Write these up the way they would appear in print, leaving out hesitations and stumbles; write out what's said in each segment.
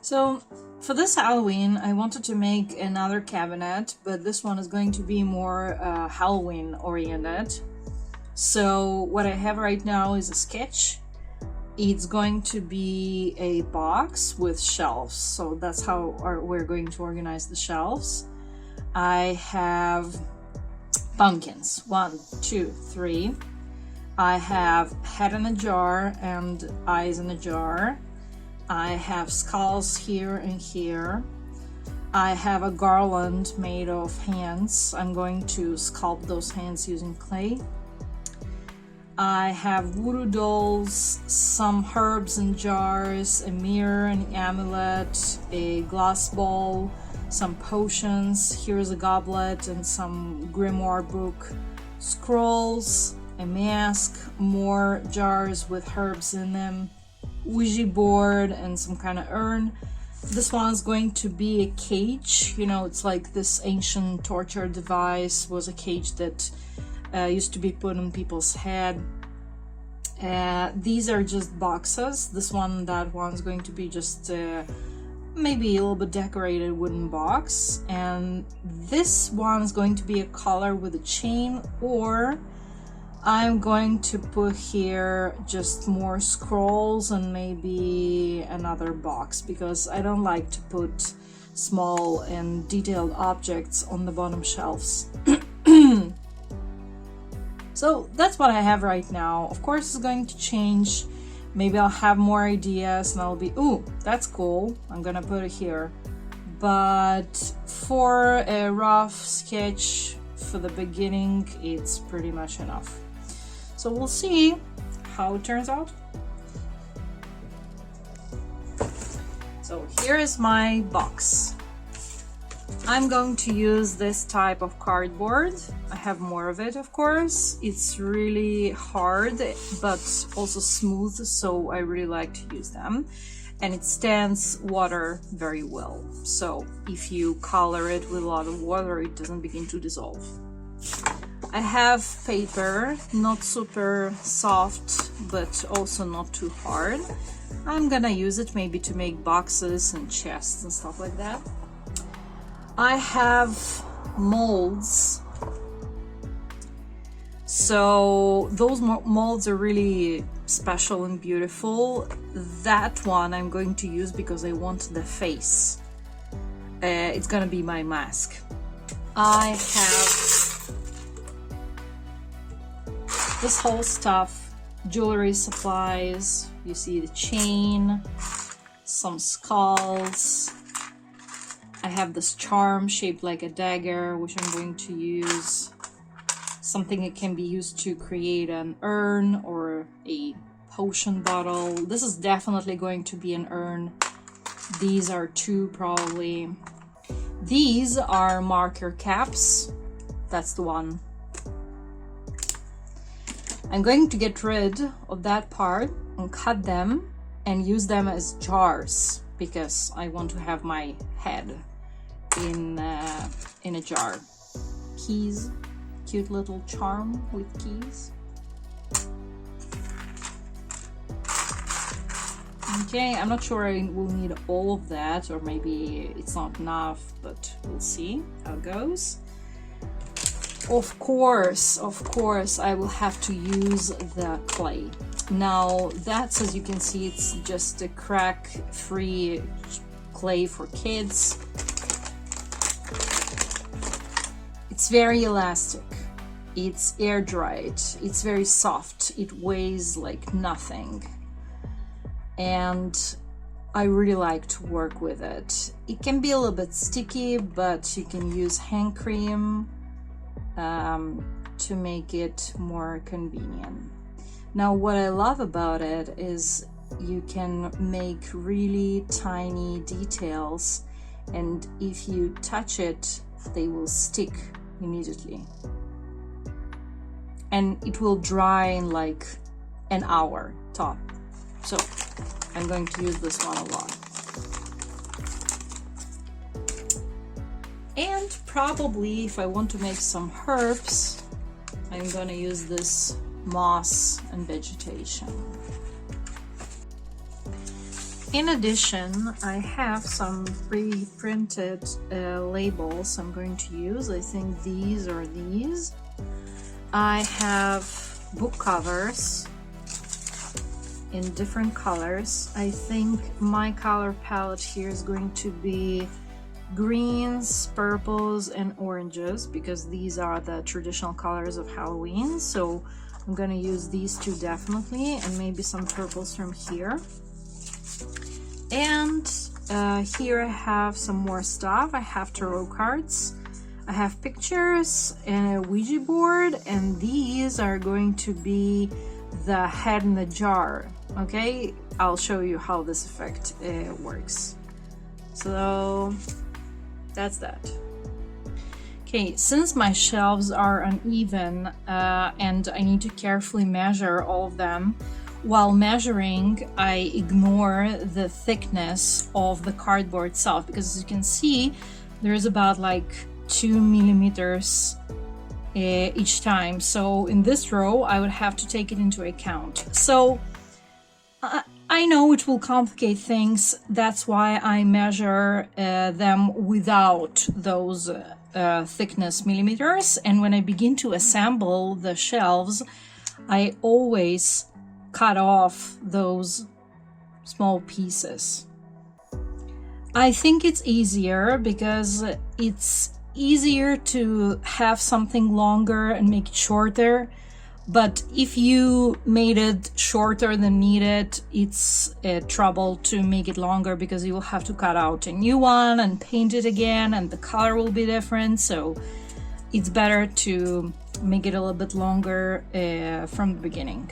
So for this Halloween, I wanted to make another cabinet, but this one is going to be more Halloween oriented. So what I have right now is a sketch. It's going to be a box with shelves. So that's how we're going to organize the shelves. I have pumpkins, 1, 2, 3. I have head in a jar and eyes in a jar. I have skulls here and here. I have a garland made of hands. I'm going to sculpt those hands using clay. I have voodoo dolls, some herbs in jars, a mirror, an amulet, a glass bowl, some potions. Here's a goblet and some grimoire book, scrolls, a mask, more jars with herbs in them, Ouija board, and some kind of urn. This one's going to be a cage. You know, it's like this ancient torture device was a cage that used to be put on people's head. These are just boxes. That one's going to be just maybe a little bit decorated wooden box, and this one's going to be a collar with a chain, or I'm going to put here just more scrolls and maybe another box, because I don't like to put small and detailed objects on the bottom shelves. So that's what I have right now. Of course, it's going to change. Maybe I'll have more ideas and I'll be, ooh, that's cool, I'm gonna put it here. But for a rough sketch for the beginning, it's pretty much enough. So we'll see how it turns out. So here is my box. I'm going to use this type of cardboard. I have more of it, of course. It's really hard, but also smooth, so I really like to use them. And it stands water very well. So if you color it with a lot of water, it doesn't begin to dissolve. I have paper, not super soft, but also not too hard. I'm gonna use it maybe to make boxes and chests and stuff like that. I have molds. So those molds are really special and beautiful. That one I'm going to use because I want the face. It's gonna be my mask. I have this whole stuff, jewelry supplies. You see the chain, some skulls. I have this charm shaped like a dagger, which I'm going to use. Something that can be used to create an urn or a potion bottle. This is definitely going to be an urn. These are 2 probably. These are marker caps. That's the one. I'm going to get rid of that part and cut them and use them as jars, because I want to have my head in a jar. Keys, cute little charm with keys. Okay, I'm not sure I will need all of that, or maybe it's not enough, but we'll see how it goes. Of course, I will have to use the clay. Now that's, as you can see, it's just a crack-free clay for kids. It's very elastic, it's air dried, it's very soft, it weighs like nothing, and I really like to work with it. It can be a little bit sticky, but you can use hand cream to make it more convenient. Now what I love about it is you can make really tiny details, and if you touch it, they will stick immediately. And it will dry in like an hour top. So I'm going to use this one a lot. And probably if I want to make some herbs, I'm gonna use this moss and vegetation. In addition, I have some pre-printed labels I'm going to use. I think these are these. I have book covers in different colors. I think my color palette here is going to be greens, purples, and oranges, because these are the traditional colors of Halloween. So I'm gonna use these two definitely, and maybe some purples from here. And here I have some more stuff. I have tarot cards, I have pictures, and a Ouija board, and these are going to be the head in the jar. Okay, I'll show you how this effect works. So that's that. Okay, since my shelves are uneven and I need to carefully measure all of them, while measuring, I ignore the thickness of the cardboard itself, because as you can see, there's about like 2 millimeters each time. So in this row, I would have to take it into account. So I know it will complicate things. That's why I measure them without those thickness millimeters. And when I begin to assemble the shelves, I always cut off those small pieces. I think it's easier because it's easier to have something longer and make it shorter. But if you made it shorter than needed, it's trouble to make it longer, because you will have to cut out a new one and paint it again, and the color will be different. So it's better to make it a little bit longer from the beginning.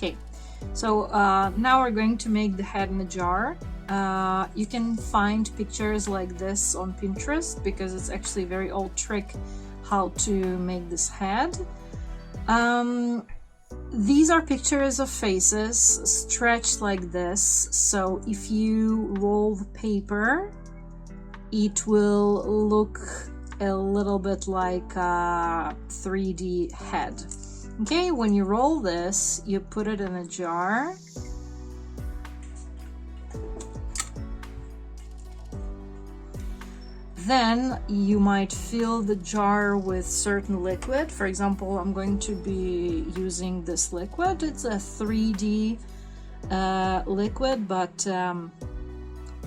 Okay, so now we're going to make the head in a jar. You can find pictures like this on Pinterest, because it's actually a very old trick how to make this head. These are pictures of faces stretched like this. So if you roll the paper, it will look a little bit like a 3D head. Okay, when you roll this, you put it in a jar. Then you might fill the jar with certain liquid. For example, I'm going to be using this liquid. It's a 3D liquid, but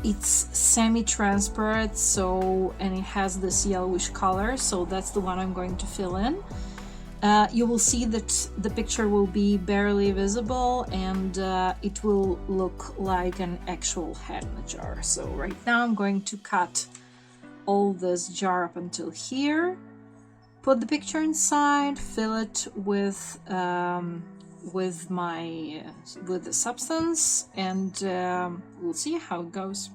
it's semi-transparent, and it has this yellowish color, so that's the one I'm going to fill in. You will see that the picture will be barely visible, and it will look like an actual head in a jar. So right now I'm going to cut all this jar up until here, put the picture inside, fill it with the substance, and we'll see how it goes.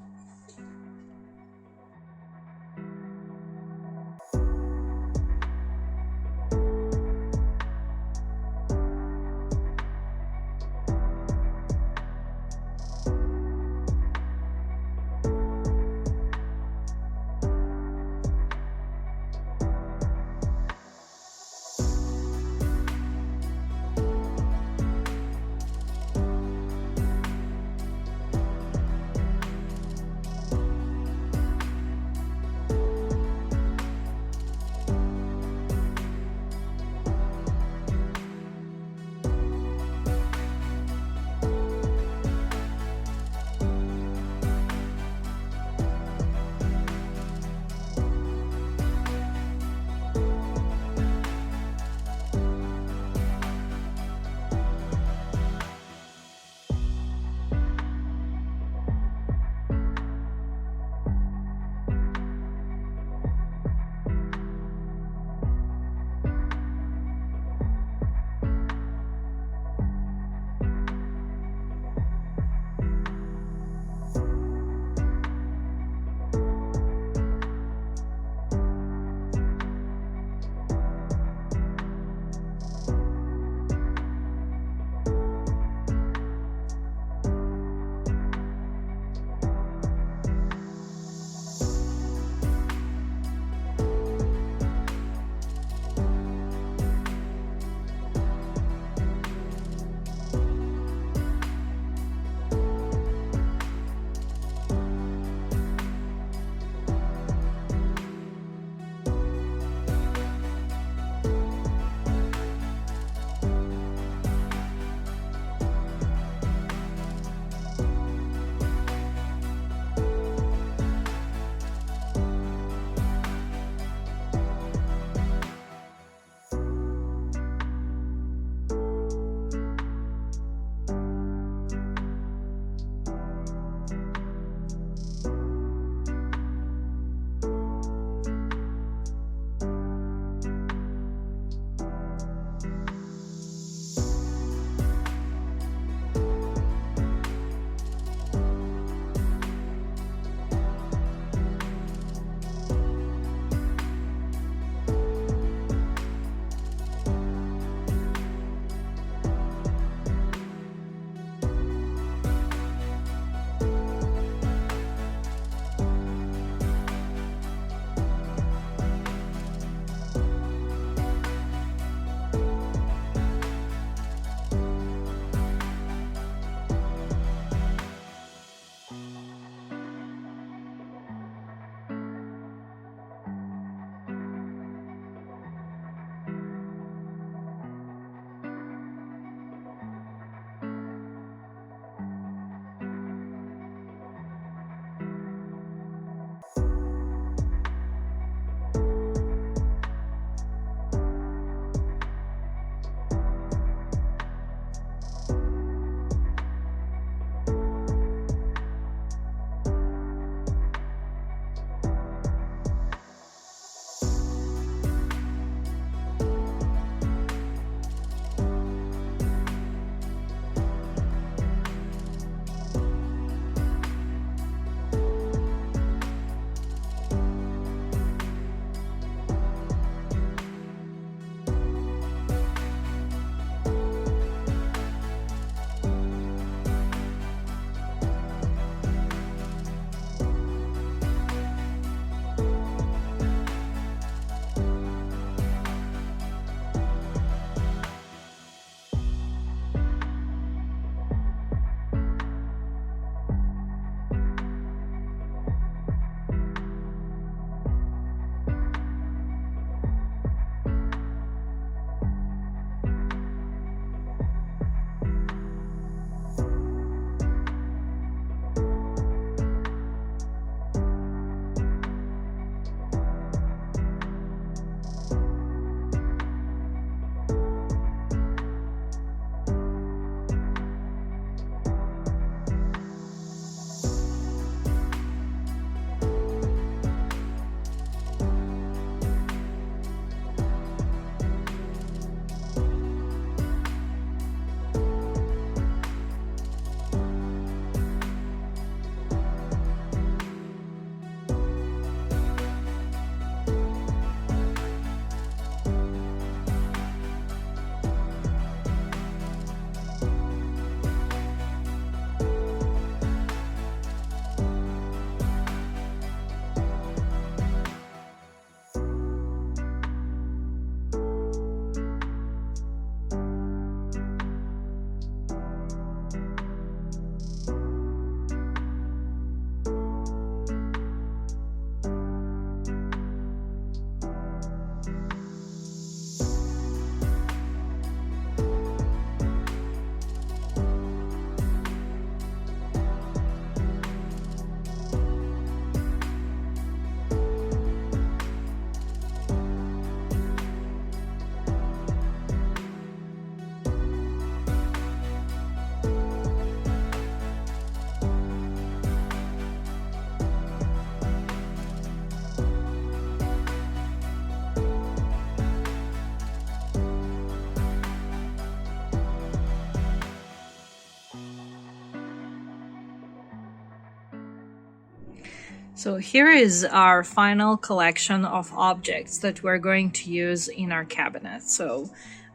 So here is our final collection of objects that we're going to use in our cabinet. So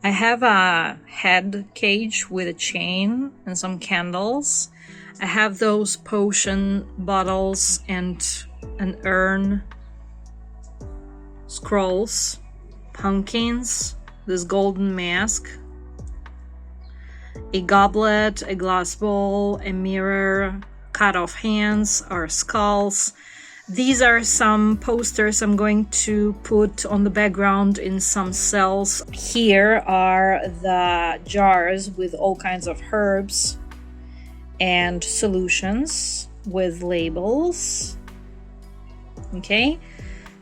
I have a head cage with a chain and some candles. I have those potion bottles and an urn, scrolls, pumpkins, this golden mask, a goblet, a glass bowl, a mirror, cut off hands or skulls. These are some posters I'm going to put on the background in some cells. Here are the jars with all kinds of herbs and solutions with labels. Okay,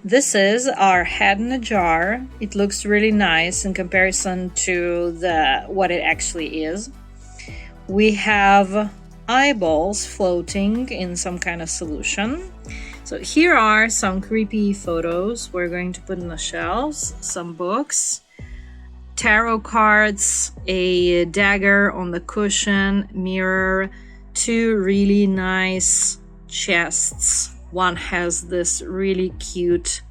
this is our head in a jar. It looks really nice in comparison to what it actually is. We have eyeballs floating in some kind of solution. So here are some creepy photos we're going to put in the shelves, some books, tarot cards, a dagger on the cushion, mirror, two really nice chests. One has this really cute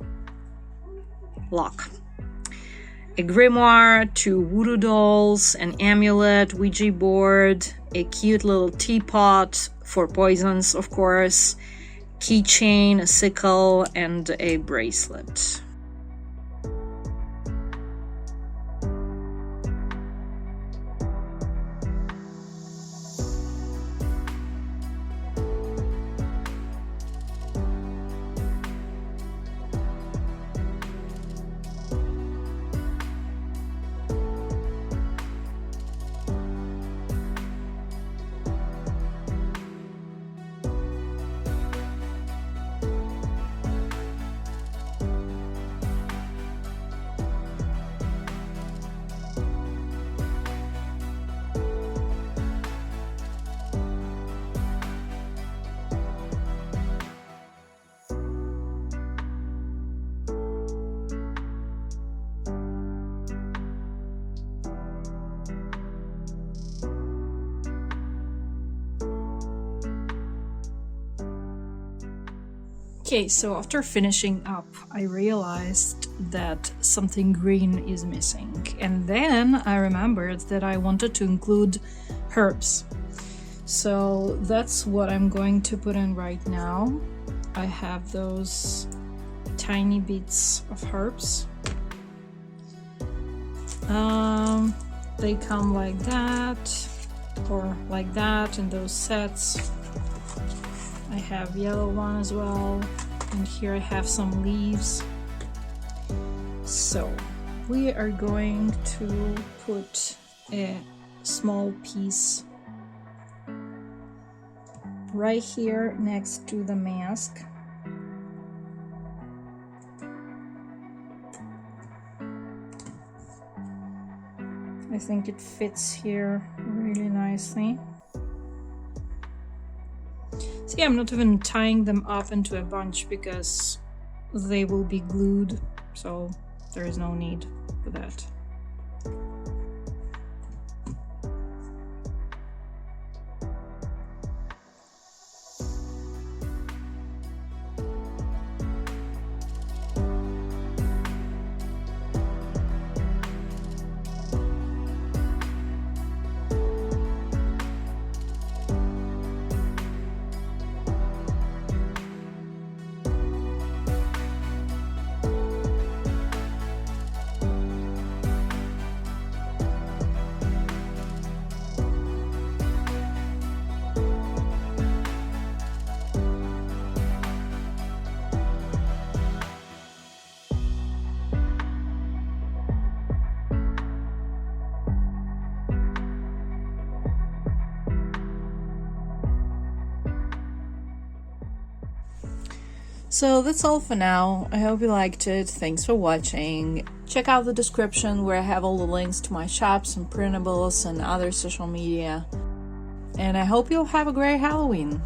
lock. A grimoire, two voodoo dolls, an amulet, Ouija board, a cute little teapot for poisons, of course, keychain, a sickle, and a bracelet. Okay, so after finishing up, I realized that something green is missing. And then I remembered that I wanted to include herbs. So that's what I'm going to put in right now. I have those tiny bits of herbs. They come like that or like that in those sets. I have yellow one as well, and here I have some leaves. So we are going to put a small piece right here next to the mask. I think it fits here really nicely. See, I'm not even tying them up into a bunch because they will be glued, so there is no need for that. So that's all for now. I hope you liked it. Thanks for watching. Check out the description where I have all the links to my shops and printables and other social media. And I hope you'll have a great Halloween.